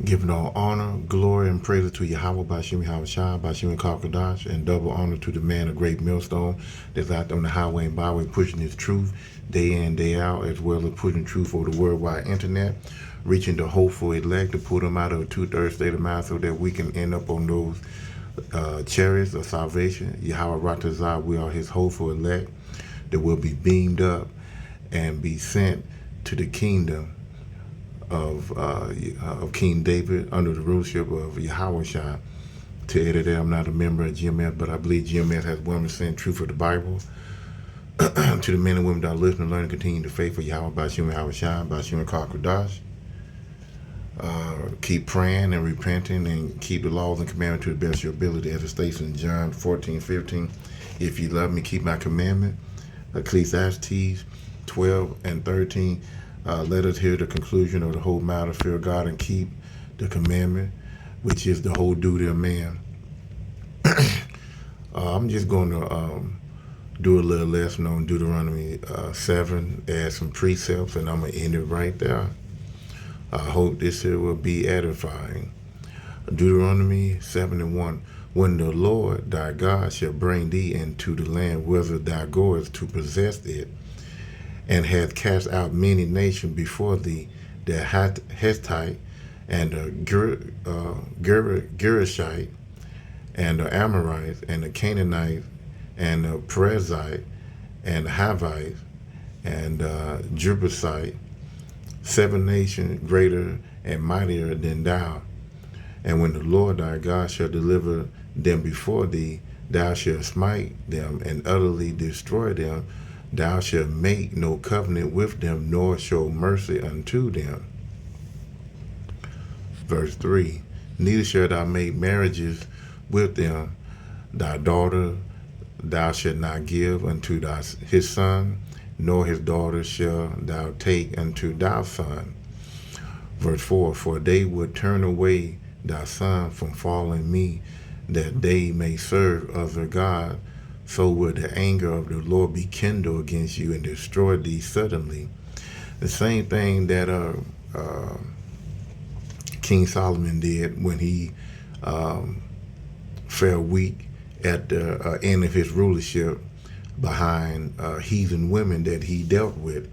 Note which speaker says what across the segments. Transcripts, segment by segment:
Speaker 1: Giving all honor, glory, and praise to Yahweh, Bashim Yahushua, Bashim Kalkadash, and double honor to the man of great millstone that's out on the highway and byway pushing his truth day in, day out, as well as pushing truth for the worldwide internet, reaching the hopeful elect to pull them out of a two-thirds state of mind so that we can end up on those chariots of salvation. Yahweh Ratazah, we are his hopeful elect that will be beamed up and be sent to the kingdom of King David under the rulership of Yahushua. To edit it, I'm not a member of GMS, but I believe GMS has 1% truth of the Bible. To the men and women that are listening, learn, and continue the faith for Yahweh, Bashim Yahushua, Bashim Kalkadash. Keep praying and repenting and keep the laws and commandments to the best of your ability, as it states in John 14:15. If you love me, keep my commandment. Ecclesiastes 12:13. Let us hear the conclusion of the whole matter, fear God and keep the commandment, which is the whole duty of man. I'm just going to do a little lesson on Deuteronomy 7, add some precepts, and I'm going to end it right there. I hope this here will be edifying. Deuteronomy 7:1. When the Lord thy God shall bring thee into the land whither thou goest to possess it, and hath cast out many nations before thee, the Hittite, and the Girishite, and the Amorite, and the Canaanite, and the Perizzite, and the Hivite, and the Jebusite, 7 nations greater and mightier than thou. And when the Lord thy God shall deliver them before thee, thou shalt smite them and utterly destroy them. Thou shalt make no covenant with them, nor show mercy unto them. Verse 3. Neither shalt thou make marriages with them. Thy daughter thou shalt not give unto his son, nor his daughter shalt thou take unto thy son. Verse 4. For they would turn away thy son from following me, that they may serve other gods. So will the anger of the Lord be kindled against you and destroy thee suddenly. The same thing that King Solomon did when he fell weak at the end of his rulership behind heathen women that he dealt with.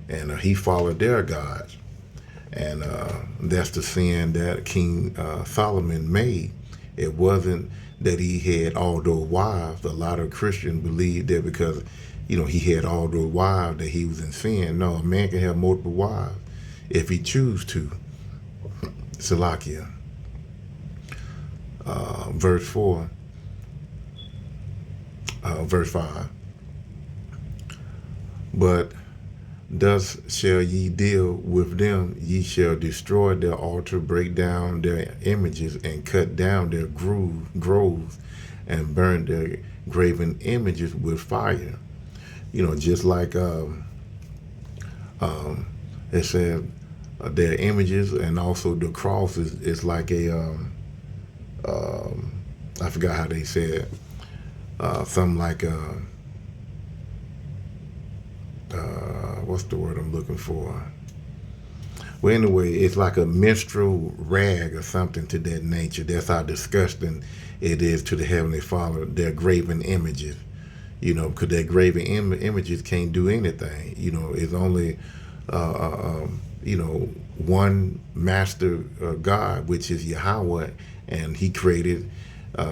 Speaker 1: And he followed their gods. And that's the sin that King Solomon made. It wasn't that he had all those wives. A lot of Christians believe that because, he had all those wives that he was in sin. No, a man can have multiple wives if he choose to. Salakia. Verse 4. Verse 5. But thus shall ye deal with them. Ye shall destroy their altar, break down their images, and cut down their groves, and burn their graven images with fire. Just like it said, their images and also the cross is like a, I forgot how they said, something like what's the word I'm looking for? Well, anyway, it's like a menstrual rag or something to that nature. That's how disgusting it is to the Heavenly Father, their graven images. Because their graven images can't do anything. It's only, one master God, which is Yahweh, and he created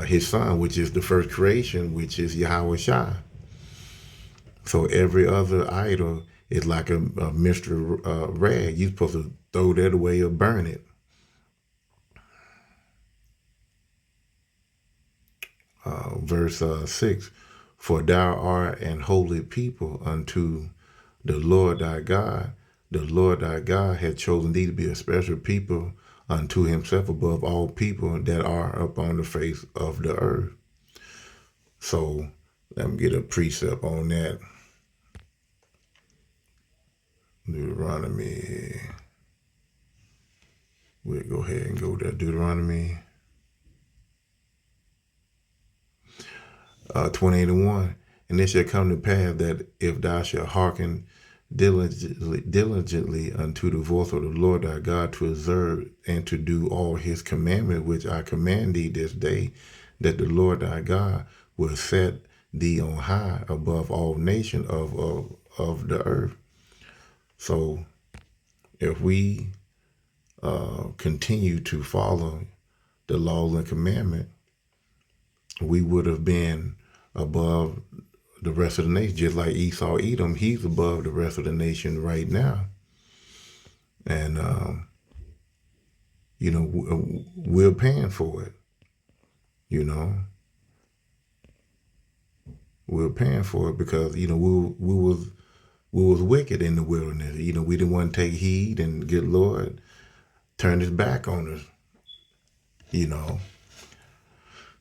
Speaker 1: his son, which is the first creation, which is Yahweh Shai. So every other idol is like a menstrual rag. You're supposed to throw that away or burn it. Verse 6. For thou art an holy people unto the Lord thy God. The Lord thy God hath chosen thee to be a special people unto himself above all people that are upon the face of the earth. So let me get a precept on that. Deuteronomy. We'll go ahead and go there. Deuteronomy 28:1. And it shall come to pass that if thou shalt hearken diligently unto the voice of the Lord thy God, to observe and to do all his commandments which I command thee this day, that the Lord thy God will set thee on high above all nations of the earth. So if we continue to follow the laws and commandment, we would have been above the rest of the nation, just like Esau Edom. He's above the rest of the nation right now. And, we're paying for it, you know. We're paying for it because, we was wicked in the wilderness. We didn't want to take heed, and good Lord turned his back on us.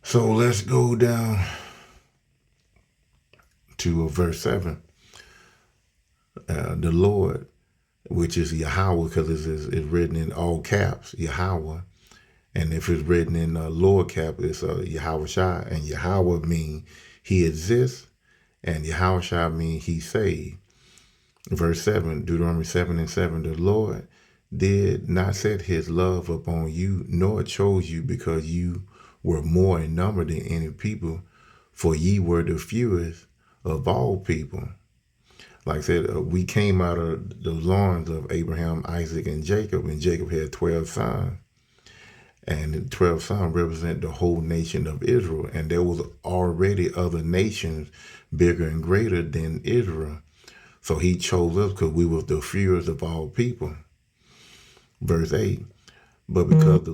Speaker 1: So let's go down to verse 7. The Lord, which is Yahweh, because it's written in all caps, Yahweh. And if it's written in lower cap, it's Yahweh Shai. And Yahweh means he exists, and Yahweh Shai means he saved. Verse 7, Deuteronomy 7:7, the Lord did not set his love upon you, nor chose you, because you were more in number than any people, for ye were the fewest of all people. Like I said, we came out of the loins of Abraham, Isaac, and Jacob had 12 sons. And the 12 sons represent the whole nation of Israel. And there was already other nations bigger and greater than Israel. So he chose us because we was the fewest of all people. Verse 8, but because the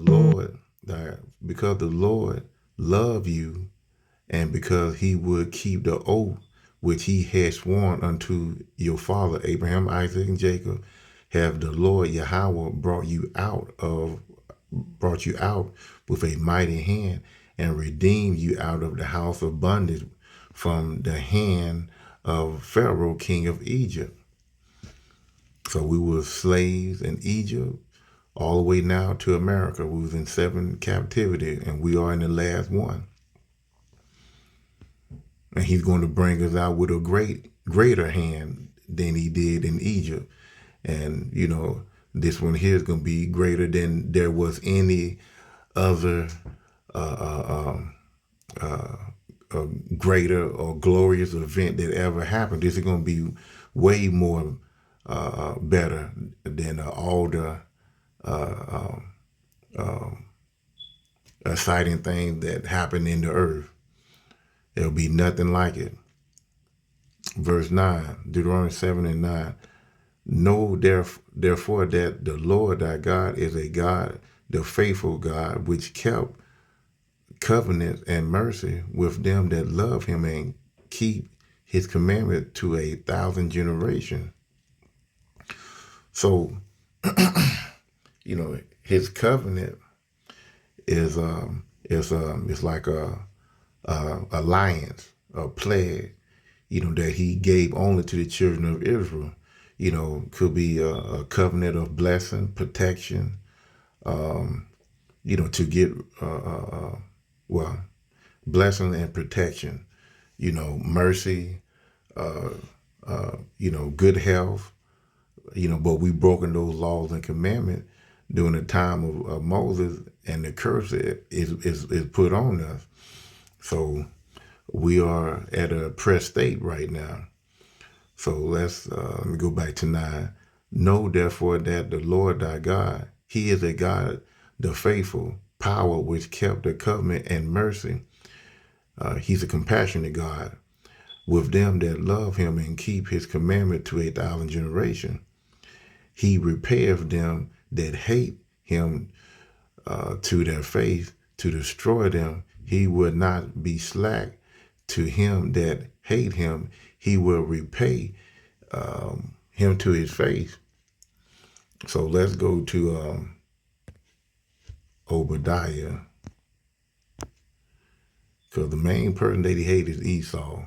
Speaker 1: Lord loved you, and because he would keep the oath which he had sworn unto your father Abraham, Isaac, and Jacob, have the Lord Yahweh brought you out with a mighty hand, and redeemed you out of the house of bondage, from the hand of Pharaoh, king of Egypt. So we were slaves in Egypt, all the way now to America. We was in 7 captivity, and we are in the last one. And he's going to bring us out with a greater hand than he did in Egypt. And, this one here is going to be greater than there was any other greater or glorious event that ever happened. This is going to be way more better than all the exciting things that happened in the earth. There'll be nothing like it. Verse 9, Deuteronomy 7:9. Know therefore that the Lord thy God is a God, the faithful God, which kept covenant and mercy with them that love him and keep his commandment to 1,000 generations. So, his covenant is like a alliance, a pledge, that he gave only to the children of Israel. Could be a covenant of blessing, protection, to get, blessing and protection, mercy, good health, but we broken those laws and commandments during the time of Moses, and the curse is put on us. So we are at a pressed state right now. So let me go back to 9. Know therefore that the Lord thy God, he is a God, the faithful power, which kept the covenant and mercy. He's a compassionate God with them that love him and keep his commandment to 1,000 generations. He repairs them that hate him to their face, to destroy them. He will not be slack to him that hate him. He will repay him to his face. So let's go to Obadiah, because the main person that he hates is Esau.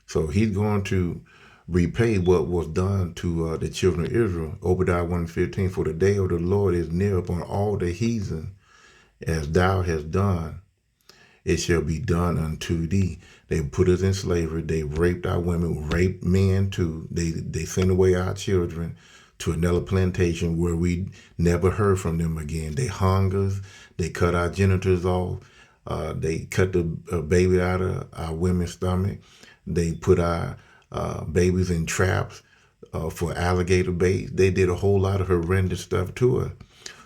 Speaker 1: So he's going to repay what was done to the children of Israel. Obadiah 1:15, for the day of the Lord is near upon all the heathen, as thou hast done, it shall be done unto thee. They put us in slavery. They raped our women, raped men too. They sent away our children to another plantation where we never heard from them again. They hung us. They cut our genitals off. They cut the baby out of our women's stomach. They put our babies in traps for alligator bait. They did a whole lot of horrendous stuff to us.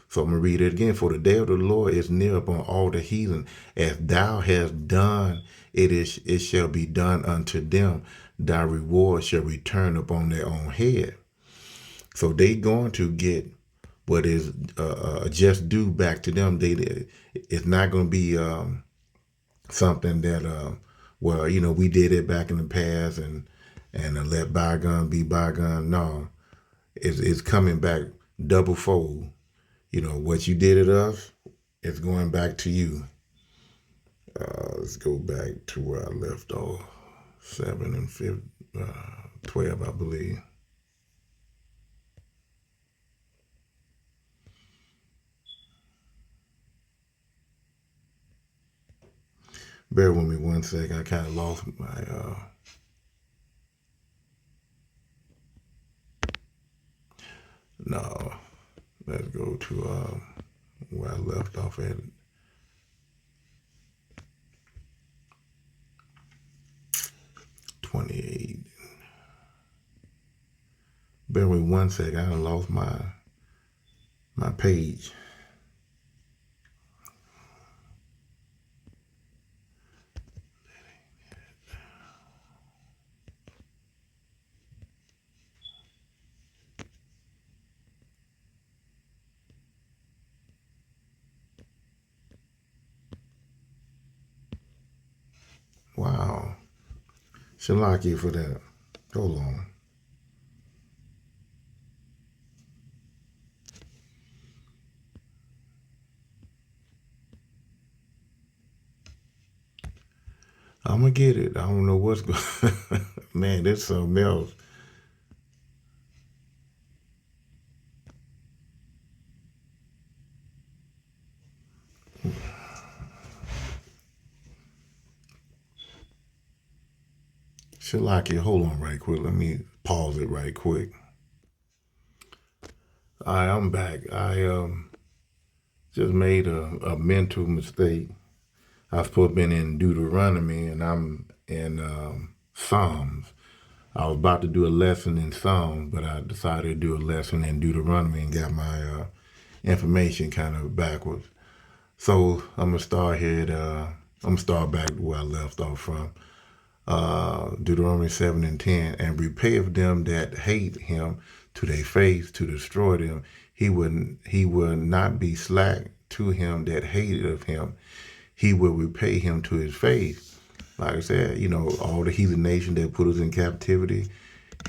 Speaker 1: So I'm going to read it again. For the day of the Lord is near upon all the heathen. As thou hast done, it shall be done unto them. Thy reward shall return upon their own head. So they going to get what is just due back to them. It's not going to be something that, well, we did it back in the past and let bygone be bygone. No, it's coming back double fold. What you did at us, it's going back to you. Let's go back to where I left off. 7 and 12, I believe. Bear with me one second. I kind of lost my... No. Let's go to where I left off at. $28. Bear with me one second. I lost my page. Wow. Shalaki for that. Hold on. I'm going to get it. I don't know what's going on. Man, this something else. Shalaki, hold on right quick. Let me pause it right quick. All right, I'm back. I just made a mental mistake. I was supposed to be in Deuteronomy, and I'm in Psalms. I was about to do a lesson in Psalms, but I decided to do a lesson in Deuteronomy and got my information kind of backwards. So I'm gonna start here. I'm gonna start back where I left off from. Deuteronomy 7 and 10, and repay of them that hate him to their face to destroy them. He will not be slack to him that hated of him. He will repay him to his face. Like I said, all the heathen nation that put us in captivity,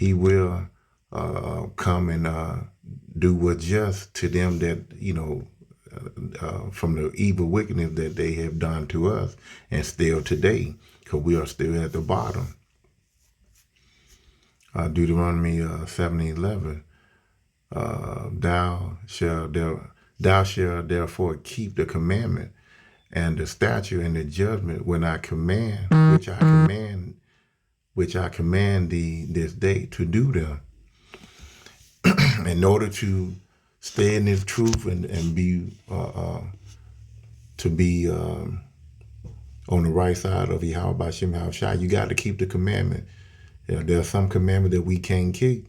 Speaker 1: he will come and do what's just to them that, from the evil wickedness that they have done to us, and still today, because we are still at the bottom. Deuteronomy 7:11. Thou shalt therefore keep the commandment and the statute and the judgment when I command, which I command thee this day to do them. In order to stay in this truth and be to be on the right side of Yahweh Hashem Yahushua, you got to keep the commandment. There are some commandments that we can't keep.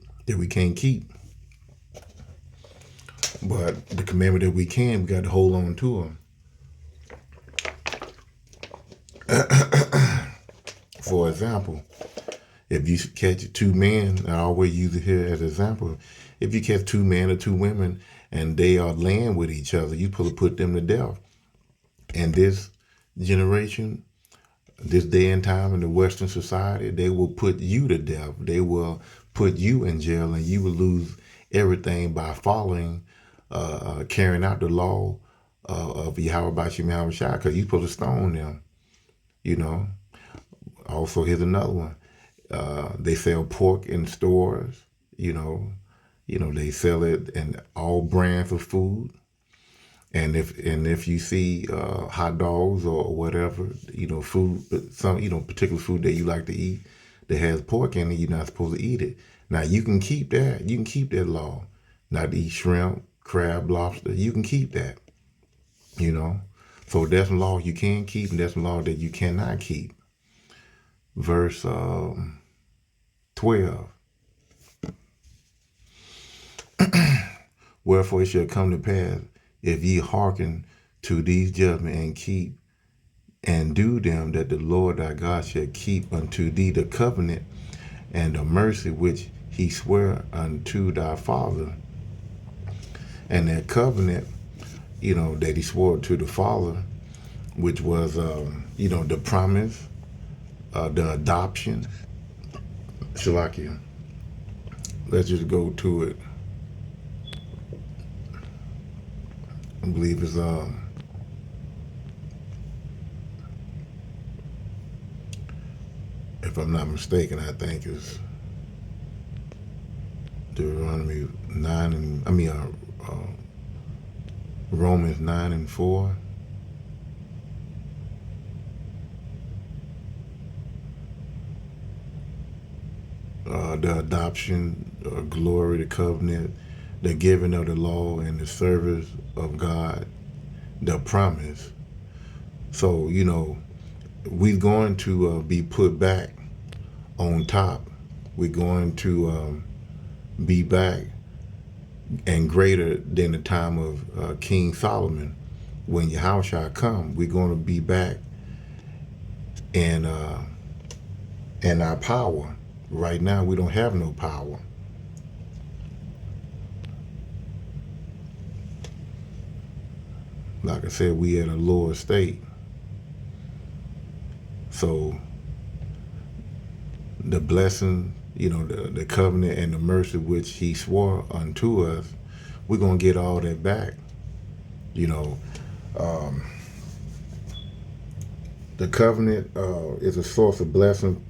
Speaker 1: But the commandment that we can, we got to hold on to them. For example, if you catch two men, I always use it here as an example. If you catch two men or two women and they are laying with each other, you put them to death. And this generation, this day and time in the Western society, they will put you to death. They will put you in jail, and you will lose everything by following, carrying out the law of Yahweh Hashem Yahushua, because you're supposed to stone them. Also, here's another one. They sell pork in stores. They sell it in all brands of food. And if you see hot dogs or whatever, food, some particular food that you like to eat that has pork in it, you're not supposed to eat it. Now you can keep that. You can keep that law, not to eat shrimp, crab, lobster. You can keep that. You know, so there's some laws you can keep, and there's some laws that you cannot keep. Verse 12. Wherefore it shall come to pass, if ye hearken to these judgments and keep and do them, that the Lord thy God shall keep unto thee the covenant and the mercy which he sware unto thy father. And that covenant, that he swore to the father, which was, the promise, the adoption. Shalakia. Let's just go to it. I believe it's if I'm not mistaken, I think it's Deuteronomy 9 and Romans 9 and 4. The adoption, glory, the covenant, the giving of the law, and the service of God, the promise. So, we're going to be put back on top. We're going to be back and greater than the time of King Solomon. When Yahushua come, we're going to be back in our power. Right now, we don't have no power. Like I said, we at a lower state. So the blessing, the covenant and the mercy which he swore unto us, we're going to get all that back. The covenant is a source of blessing,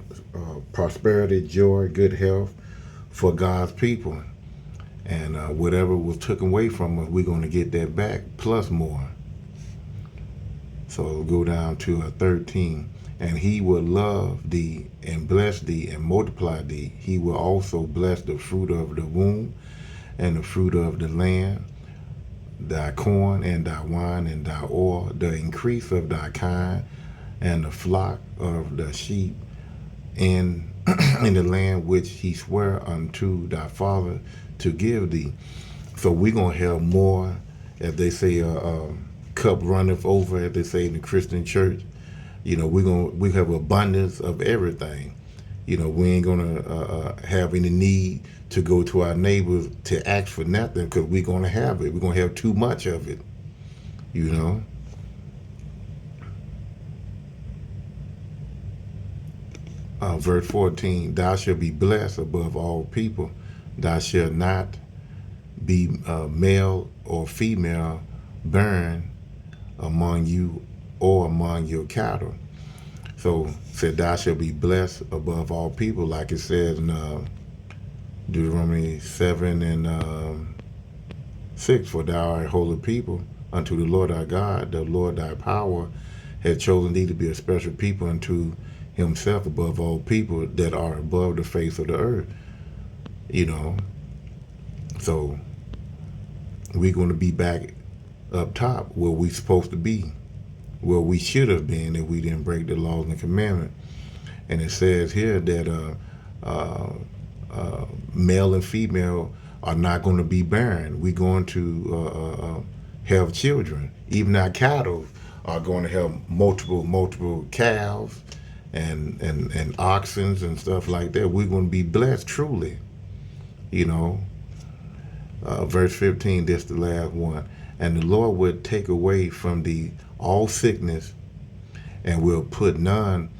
Speaker 1: prosperity, joy, good health for God's people. And whatever was taken away from us, we're going to get that back, plus more. So go down to 13. And he will love thee and bless thee and multiply thee. He will also bless the fruit of the womb and the fruit of the land, thy corn and thy wine and thy oil, the increase of thy kind, and the flock of the sheep in the land which he sware unto thy father to give thee. So we're going to have more, as they say, cup runneth over, as they say in the Christian church. We have abundance of everything. We ain't gonna have any need to go to our neighbors to ask for nothing, because we're gonna have it. We're gonna have too much of it. Verse 14, thou shalt be blessed above all people. Thou shalt not be male or female born among you or among your cattle. So said, thou shalt be blessed above all people, like it says in Deuteronomy 7 and 6, for thou art a holy people unto the Lord our God. The Lord thy power had chosen thee to be a special people unto himself above all people that are above the face of the earth. So we're going to be back up top where we're supposed to be, where we should have been if we didn't break the laws and commandments. And it says here that male and female are not going to be barren. We're going to have children. Even our cattle are going to have multiple calves and oxen and stuff like that. We're going to be blessed truly. Verse 15, this the last one. And the Lord would take away from thee all sickness, and will put none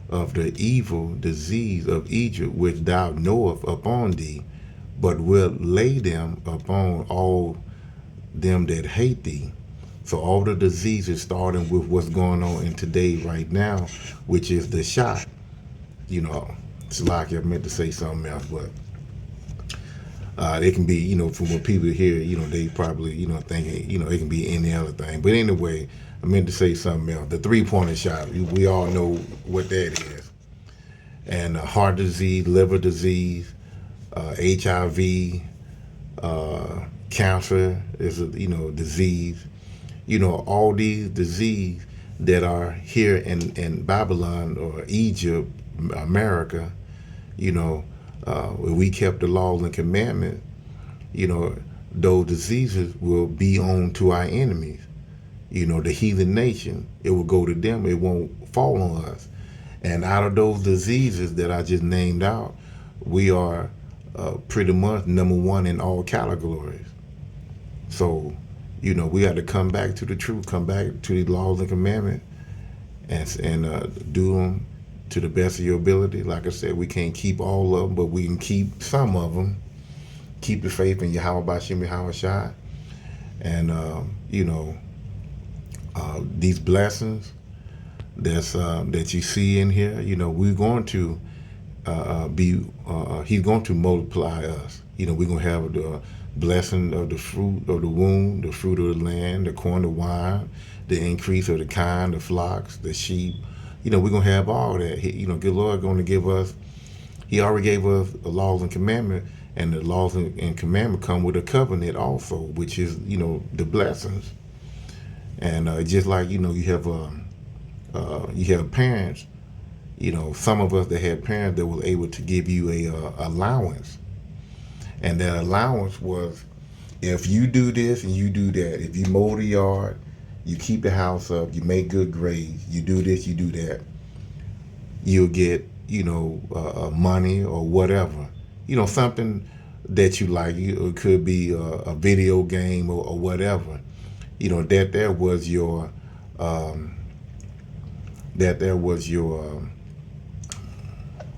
Speaker 1: of the evil disease of Egypt which thou knowest upon thee, but will lay them upon all them that hate thee. So all the diseases, starting with what's going on in today right now, which is the shot. It's like I meant to say something else, but It can be, from what people hear, they probably, thinking, it can be any other thing. But anyway, I meant to say something else. The three-pointer shot, we all know what that is. And heart disease, liver disease, HIV, cancer is a, disease. All these disease that are here in Babylon or Egypt, America, if we kept the laws and commandments, those diseases will be on to our enemies. The heathen nation, it will go to them. It won't fall on us. And out of those diseases that I just named out, we are pretty much number one in all categories. So, we got to come back to the truth, come back to the laws and commandments, and do them to the best of your ability. Like I said, we can't keep all of them, but we can keep some of them. Keep the faith in Yahweh Bashim Yahweh Shai. And, these blessings that you see in here, we're going to he's going to multiply us. We're going to have the blessing of the fruit of the womb, the fruit of the land, the corn, the wine, the increase of the kind, the flocks, the sheep. We're going to have all that. Good Lord going to give us, he already gave us the laws and commandments, and the laws and commandments come with a covenant also, which is, the blessings. And just like, you have parents, some of us that had parents that were able to give you a allowance. And that allowance was, if you do this and you do that, if you mow the yard, you keep the house up, you make good grades, you do this, you do that, you'll get, money or whatever. Something that you like. It could be a video game or whatever. That there was your,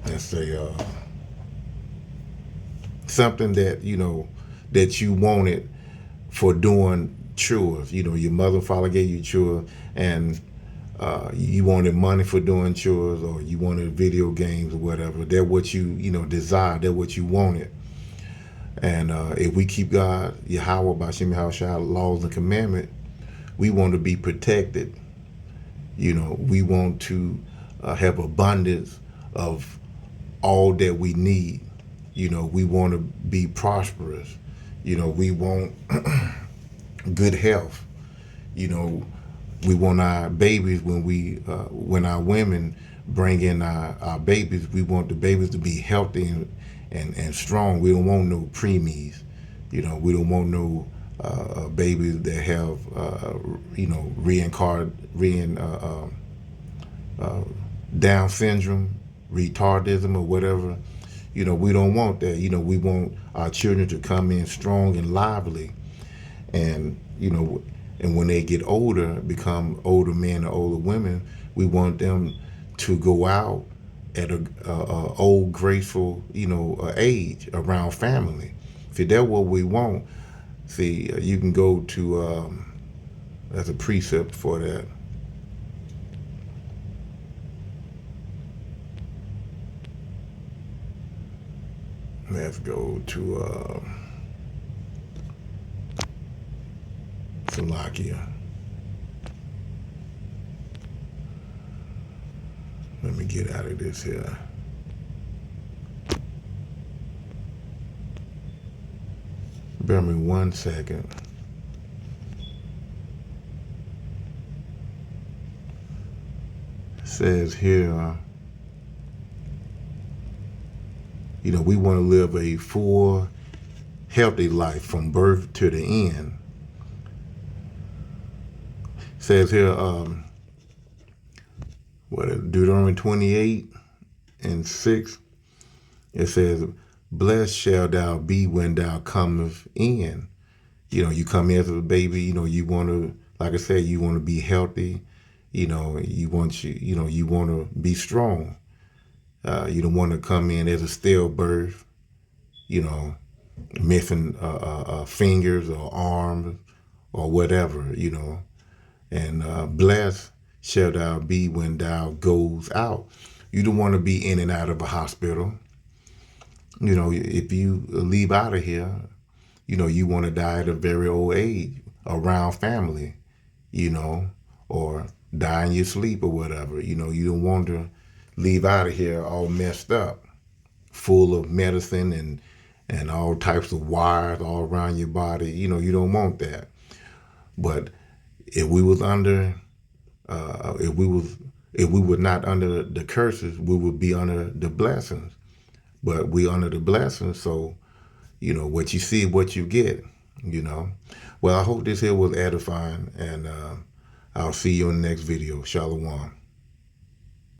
Speaker 1: let's say, something that that you wanted for doing chores. Your mother and father gave you chores, and you wanted money for doing chores, or you wanted video games or whatever. They're what you desired. They're what you wanted. And if we keep God, Yahweh, Bashim Yahweh, laws and commandments, we want to be protected. We want to have abundance of all that we need. We want to be prosperous. We want good health. We want our babies, when our women bring in our babies, we want the babies to be healthy and strong. We don't want no preemies. We don't want no babies that have Down syndrome, retardism, or whatever. We don't want that. We want our children to come in strong and lively, and and when they get older, become older men or older women, we want them to go out at a old graceful age around family. See, that's what we want. See, you can go to that's a precept for that. Let's go to Slovakia. Let me get out of this here. Bear me 1 second. It says here, we want to live a full, healthy life from birth to the end. It says here, Deuteronomy 28:6. It says, "Blessed shall thou be when thou comest in." You come in as a baby. You want to, like I said, you want to be healthy. You want to be strong. You don't want to come in as a stillbirth, missing fingers or arms or whatever, And blessed shall thou be when thou goes out. You don't want to be in and out of a hospital. if you leave out of here, you want to die at a very old age around family, you know, or die in your sleep or whatever. You don't want to leave out of here all messed up, full of medicine and all types of wires all around your body. You don't want that. But if we was under, if we was, if we were not under the curses, we would be under the blessings. But we under the blessings, so what you see, what you get. You know. Well, I hope this here was edifying, and I'll see you in the next video. Shalom.